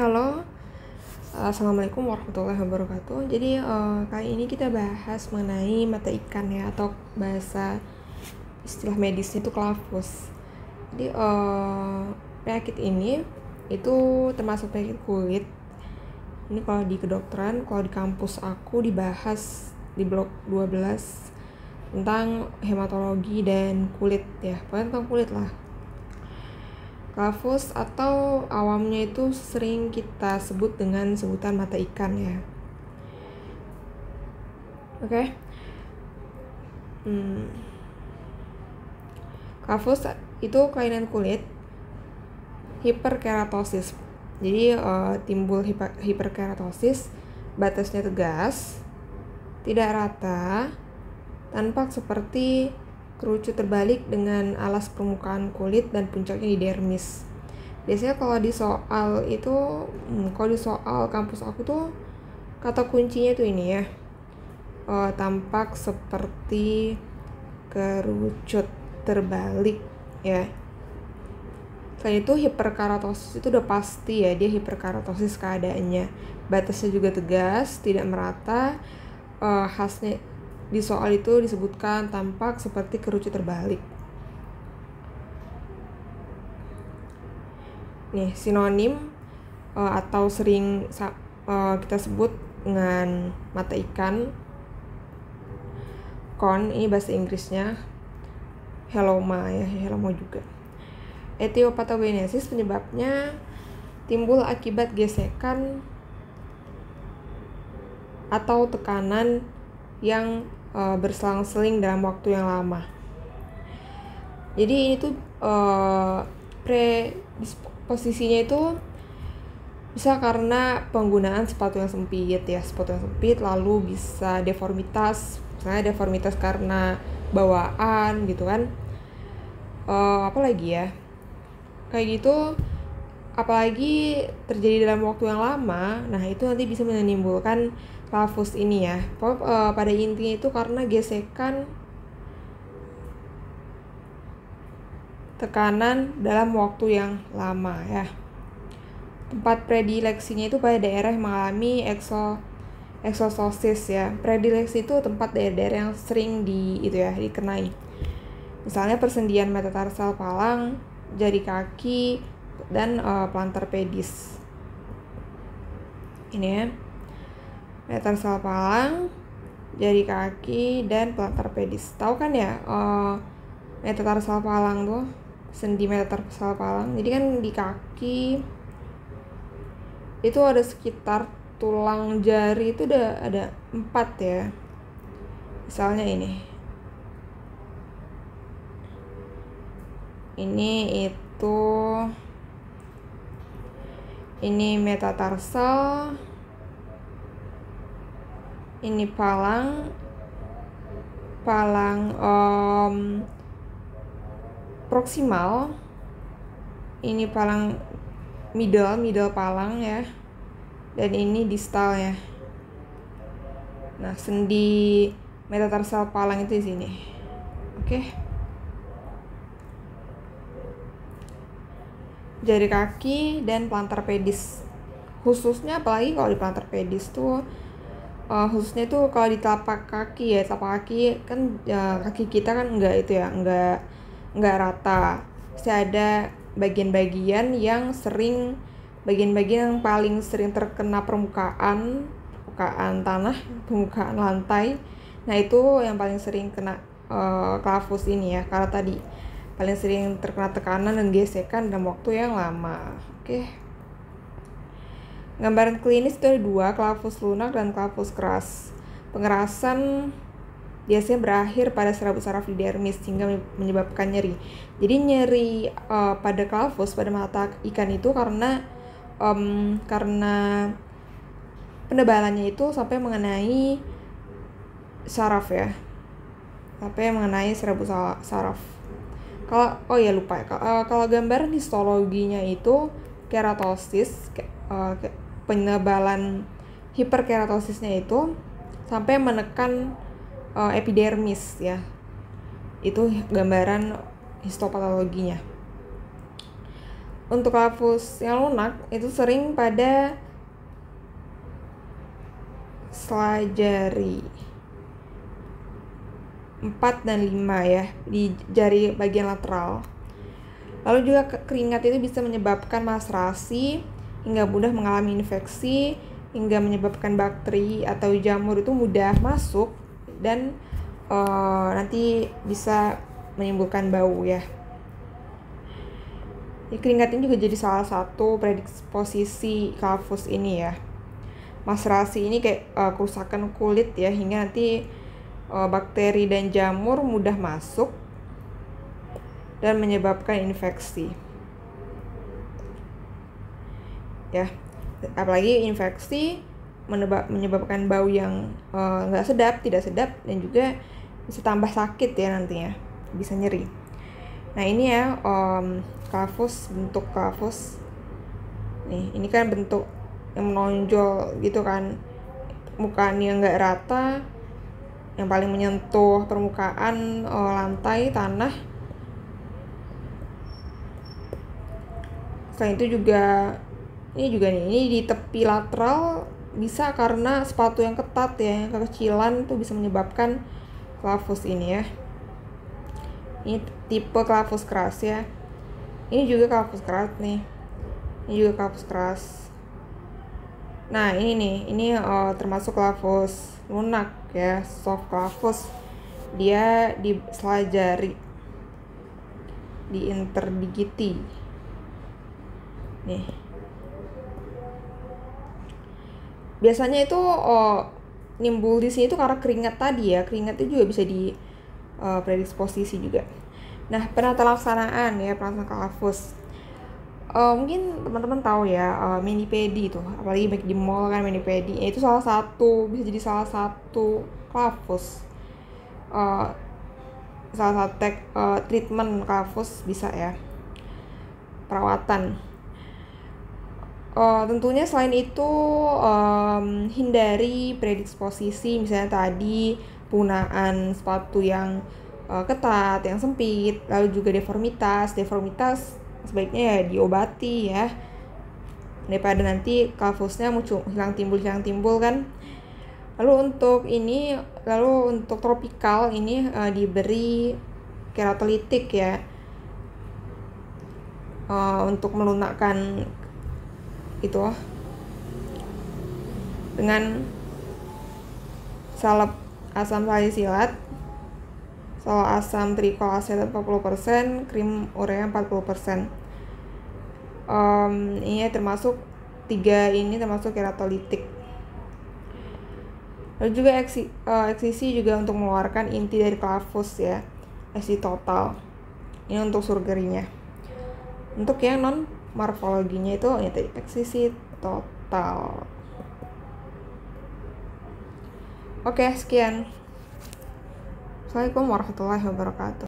Halo, Assalamualaikum warahmatullahi wabarakatuh. Jadi kali ini kita bahas mengenai mata ikan ya, atau bahasa istilah medisnya itu clavus. Jadi penyakit ini itu termasuk penyakit kulit. Ini kalau di kedokteran, kalau di kampus aku dibahas di blok 12 tentang hematologi dan kulit ya, pokoknya tentang kulit lah. Clavus atau awamnya itu sering kita sebut dengan sebutan mata ikan ya. Oke. Clavus itu kelainan kulit hiperkeratosis. Jadi timbul hiperkeratosis, batasnya tegas, tidak rata, tampak seperti kerucut terbalik dengan alas permukaan kulit dan puncaknya di dermis. Biasanya kalau di soal kampus aku tuh kata kuncinya tuh ini ya, tampak seperti kerucut terbalik ya. Selain itu hiperkeratosis itu udah pasti ya, dia hiperkeratosis keadaannya. Batasnya juga tegas, tidak merata. Khasnya di soal itu disebutkan tampak seperti kerucut terbalik. Nih, sinonim atau sering kita sebut dengan mata ikan, con, ini bahasa Inggrisnya, heloma ya, heloma juga. Etiopatogenesis penyebabnya timbul akibat gesekan atau tekanan yang berselang-seling dalam waktu yang lama. Jadi ini tuh predisposisinya itu bisa karena penggunaan sepatu yang sempit ya, sepatu yang sempit, lalu bisa deformitas, misalnya deformitas karena bawaan gitu kan. Apalagi ya, kayak gitu, apalagi terjadi dalam waktu yang lama, nah itu nanti bisa menimbulkan clavus ini ya. Pada intinya itu karena gesekan tekanan dalam waktu yang lama ya. Tempat predileksinya itu pada daerah yang mengalami exostosis ya. Predileksi itu tempat daerah-daerah yang sering dikenai. Misalnya persendian metatarsal palang, jari kaki, dan plantar pedis. Ini ya, metatarsal palang, jari kaki, dan plantar pedis. Tahu kan ya metatarsal palang tuh, sendi metatarsal palang. Jadi kan di kaki itu ada sekitar tulang jari itu ada 4 ya. Misalnya ini metatarsal, ini palang proksimal, ini palang middle palang ya, dan ini distal ya. Nah, sendi metatarsal palang itu di sini. Oke. Jari kaki dan plantar pedis. Khususnya apalagi kalau di plantar pedis tuh khususnya tuh kalau di telapak kaki ya, telapak kaki kan kaki kita kan enggak rata. Pasti ada bagian-bagian yang paling sering terkena permukaan tanah, permukaan lantai. Nah, itu yang paling sering kena clavus ini ya, karena tadi paling sering terkena tekanan dan gesekan dalam waktu yang lama. Oke. Gambaran klinis itu ada 2, clavus lunak dan clavus keras. Pengerasan biasanya berakhir pada serabut saraf di dermis hingga menyebabkan nyeri. Jadi nyeri pada clavus, pada mata ikan itu karena penebalannya itu sampai mengenai saraf ya, sampai mengenai serabut saraf. Kalau gambaran histologinya itu keratosis, penebalan hiperkeratosisnya itu sampai menekan epidermis ya. Itu gambaran histopatologinya. untuk klavus yang lunak itu sering pada selajari 4 dan 5 ya, di jari bagian lateral. Lalu juga keringat itu bisa menyebabkan maserasi hingga mudah mengalami infeksi, hingga menyebabkan bakteri atau jamur itu mudah masuk dan nanti bisa menimbulkan bau ya. Keringat ini juga jadi salah satu predisposisi klavus ini ya. Maserasi ini kayak kerusakan kulit ya, hingga nanti bakteri dan jamur mudah masuk dan menyebabkan infeksi ya. Apalagi infeksi menyebabkan bau yang tidak sedap, dan juga bisa tambah sakit ya, nantinya bisa nyeri. Nah ini ya klavus, bentuk klavus nih. Ini kan bentuk yang menonjol gitu kan, mukanya nggak rata, yang paling menyentuh permukaan lantai tanah. Selain itu juga ini di tepi lateral bisa karena sepatu yang ketat ya, yang kekecilan tuh bisa menyebabkan klavus ini ya. Ini tipe klavus keras ya. Ini juga klavus keras nih. Ini juga klavus keras. Nah ini termasuk klavus lunak ya, soft klavus. Dia di selajari, di interdigiti nih. Biasanya itu nimbul di sini itu karena keringat tadi ya. Keringat itu juga bisa di predisposisi juga. Nah penata laksanaan ya, pelaksanaan klavus. Mungkin teman-teman tahu ya, mani-pedi itu, apalagi baik di mall kan, mani-pedi itu bisa jadi salah satu klavus, salah satu treatment klavus bisa ya, perawatan. Tentunya selain itu hindari predisposisi, misalnya tadi penggunaan sepatu yang ketat, yang sempit, lalu juga deformitas sebaiknya ya diobati ya, daripada nanti klavusnya hilang timbul kan. Lalu untuk tropikal ini diberi keratolitik ya, untuk melunakkan itu dengan salep asam salisilat, asam trikloasetat 40%, krim urea 40%. Ini termasuk 3 ini termasuk keratolitik. Lalu juga eksisi juga untuk mengeluarkan inti dari klavus ya, eksisi total. Ini untuk surgery-nya. Untuk yang non morfologinya itu ya tadi eksisi total. Oke, sekian. Assalamualaikum warahmatullahi wabarakatuh.